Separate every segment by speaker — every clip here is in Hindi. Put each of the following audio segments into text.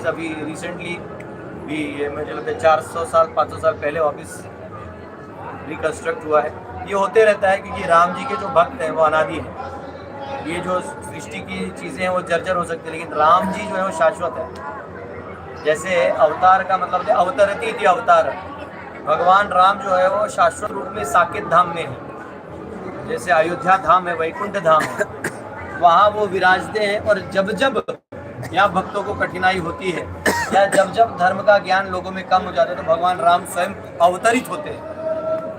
Speaker 1: अभी रिसेंटली भी ये मुझे लगता है 400 साल 500 साल पहले वापस रिकन्स्ट्रक्ट हुआ है। ये होते रहता है क्योंकि राम जी के जो भक्त हैं वो अनादि हैं। ये जो सृष्टि की चीज़ें हैं वो जर्जर हो सकती है, लेकिन राम जी जो है वो शाश्वत है। जैसे अवतार का मतलब है अवतरती थी अवतार, भगवान राम जो है वो शाश्वत रूप में साकेत धाम में है। जैसे अयोध्या धाम है, वैकुंठ धाम है, वहाँ वो विराजते हैं। और जब जब यहाँ भक्तों को कठिनाई होती है या जब जब धर्म का ज्ञान लोगों में कम हो जाता है तो भगवान राम स्वयं अवतरित होते हैं।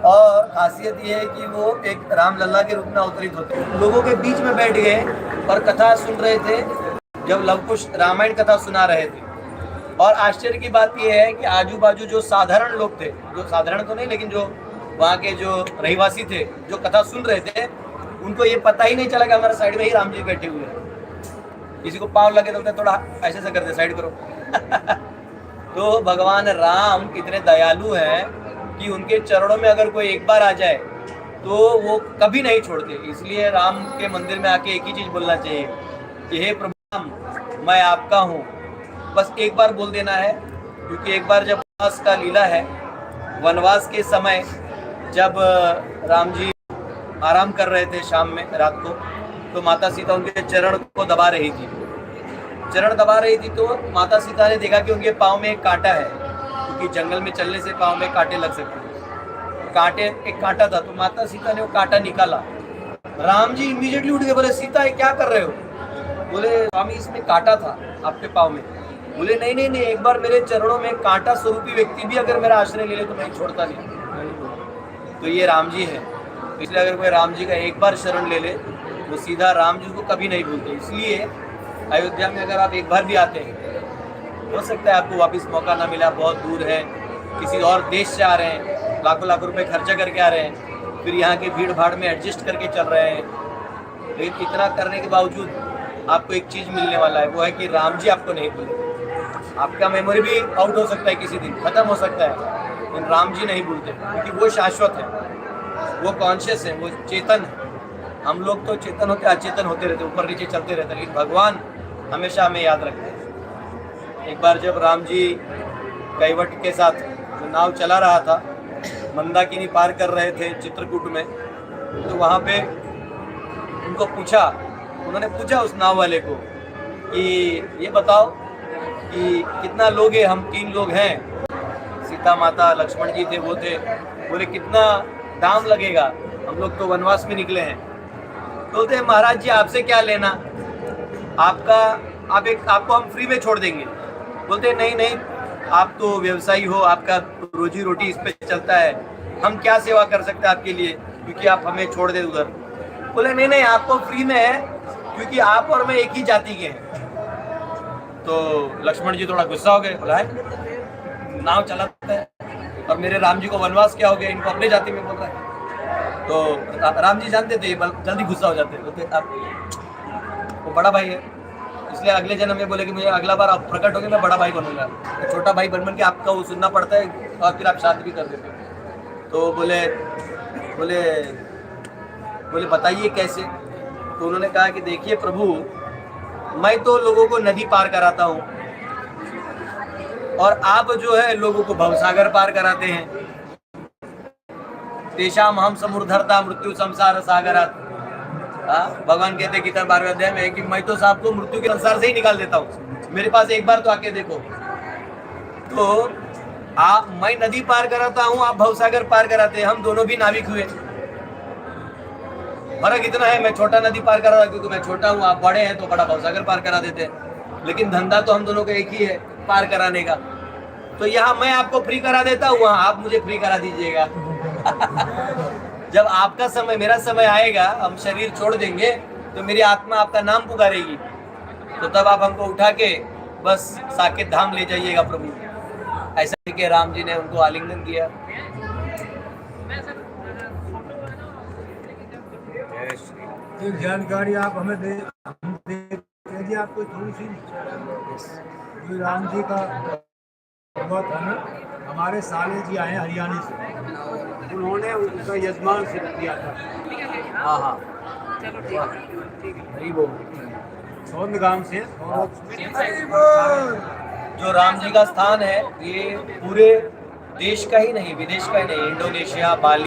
Speaker 1: और खासियत ये है कि वो एक राम लल्ला के रूप में अवतरित होते हैं। लोगों के बीच में बैठ गए और कथा सुन रहे थे, जब लवकुश रामायण कथा सुना रहे थे। और आश्चर्य की बात यह है कि आजू बाजू जो साधारण लोग थे, जो साधारण तो नहीं लेकिन जो वहाँ के जो रहीवासी थे जो कथा सुन रहे थे, उनको ये पता ही नहीं चला कि हमारे साइड में ही राम जी बैठे हुए हैं। किसी को पाँव लगे तो थोड़ा ऐसे से कर दे, साइड करो। तो भगवान राम इतने दयालु हैं कि उनके चरणों में अगर कोई एक बार आ जाए तो वो कभी नहीं छोड़ते। इसलिए राम के मंदिर में आके एक ही चीज़ बोलना चाहिए कि हे प्रभु राम, मैं आपका हूँ। बस एक बार बोल देना है, क्योंकि एक बार जब वनवास का लीला है, वनवास के समय जब राम जी आराम कर रहे थे शाम में रात को, तो माता सीता उनके चरण को दबा रही थी। चरण दबा रही थी तो माता सीता ने देखा कि उनके पाँव में एक कांटा है, क्योंकि जंगल में चलने से पाँव में कांटे लग सकते हैं। एक कांटा था, तो माता सीता ने वो कांटा निकाला। राम जी इमीडिएटली उठ गए, बोले सीता ये क्या कर रहे हो? बोले स्वामी इसमें कांटा था आपके पाँव में। बोले नहीं नहीं नहीं, एक बार मेरे चरणों में कांटा स्वरूपी व्यक्ति भी अगर मेरा आश्रय ले ले तो मैं छोड़ता नहीं। तो ये राम जी है, इसलिए अगर कोई राम जी का एक बार शरण ले ले वो सीधा राम जी को कभी नहीं भूलते। इसलिए अयोध्या में अगर आप एक बार भी आते हैं, हो सकता है आपको वापस मौका ना मिला, बहुत दूर है, किसी और देश से आ रहे हैं, लाखों लाखों रुपए खर्चा करके आ रहे हैं, फिर यहाँ की भीड़ भाड़ में एडजस्ट करके चल रहे हैं, लेकिन इतना करने के बावजूद आपको एक चीज़ मिलने वाला है, वो है कि राम जी आपको नहीं भूलेंगे। आपका मेमोरी भी आउट हो सकता है, किसी दिन खत्म हो सकता है, लेकिन राम जी नहीं भूलते, क्योंकि वो शाश्वत है, वो कॉन्शियस है, वो चेतन है। हम लोग तो चेतन होते अचेतन होते रहते, ऊपर नीचे चलते रहते, लेकिन भगवान हमेशा हमें याद रखते हैं। एक बार जब राम जी कैवट के साथ जो नाव चला रहा था, मंदाकिनी पार कर रहे थे चित्रकूट में, तो वहाँ पे उन्होंने पूछा उस नाव वाले को कि ये बताओ कि कितना लोग हैं? हम 3 लोग हैं, सीता माता लक्ष्मण जी थे, वो थे। बोले कितना दाम लगेगा? हम लोग तो वनवास में निकले हैं। बोलते हैं महाराज जी आपसे क्या लेना, आपको हम फ्री में छोड़ देंगे। बोलते हैं नहीं नहीं, आप तो व्यवसायी हो, आपका रोजी रोटी इस पे चलता है, हम क्या सेवा कर सकते हैं आपके लिए, क्योंकि आप हमें छोड़ दे उधर। बोले नहीं नहीं, आपको फ्री में है, क्योंकि आप और मैं एक ही जाति के हैं। तो लक्ष्मण जी थोड़ा गुस्सा हो गए, बोला है नाव चलाता है और मेरे राम जी को वनवास क्या हो गया, इनको अपने जाति में बोल रहा है। तो राम जी जानते थे जल्दी गुस्सा हो जाते, बोलते आप वो बड़ा भाई है, इसलिए अगले जन्म में बोले कि मुझे अगला बार आप प्रकट होंगे मैं बड़ा भाई बनूंगा। तो छोटा भाई बन के आपका वो सुनना पड़ता है और फिर आप शादी भी कर देते हो। तो बोले बोले बोले बताइए कैसे? तो उन्होंने कहा कि देखिए प्रभु, मैं तो लोगों को नदी पार कराता हूँ और आप जो है लोगों को भवसागर पार कराते हैं। तेषाम हम समुद्धरता मृत्यु संसार सागरात। भगवान कहते गीता 12वें अध्याय में कि मैं तो साहब को मृत्यु के संसार से ही निकाल देता हूँ, मेरे पास एक बार तो आके देखो। तो मैं नदी पार कराता हूँ, आप भवसागर पार कराते हैं, हम दोनों भी नाविक हुए। फर्क इतना है, मैं छोटा नदी पार करा रहा क्योंकि मैं छोटा हूँ, आप बड़े हैं तो बड़ा भवसागर पार करा देते हैं, लेकिन धंधा तो हम दोनों का एक ही है, पार कराने का। तो यहाँ मैं आपको फ्री करा देता हूँ, वहाँ आप मुझे फ्री करा दीजिएगा। जब आपका समय मेरा समय आएगा, हम शरीर छोड़ देंगे, तो मेरी आत्मा आपका नाम पुकारेगी, तो तब आप हमको उठा के बस साकेत धाम ले जाइएगा प्रभु। ऐसा कि राम जी ने उनको आलिंगन किया।
Speaker 2: एक जानकारी आप हमें दे दीजिए, आपको थोड़ी सी। राम जी का बहुत हमारे साले जी आए हरियाणा से, उन्होंने उनका यजमान सिद्ध किया था। हाँ हाँ, चलो ठीक है, सोनगांव से।
Speaker 1: राम जी का स्थान है ये पूरे देश का ही नहीं, विदेश का ही नहीं, इंडोनेशिया, बाली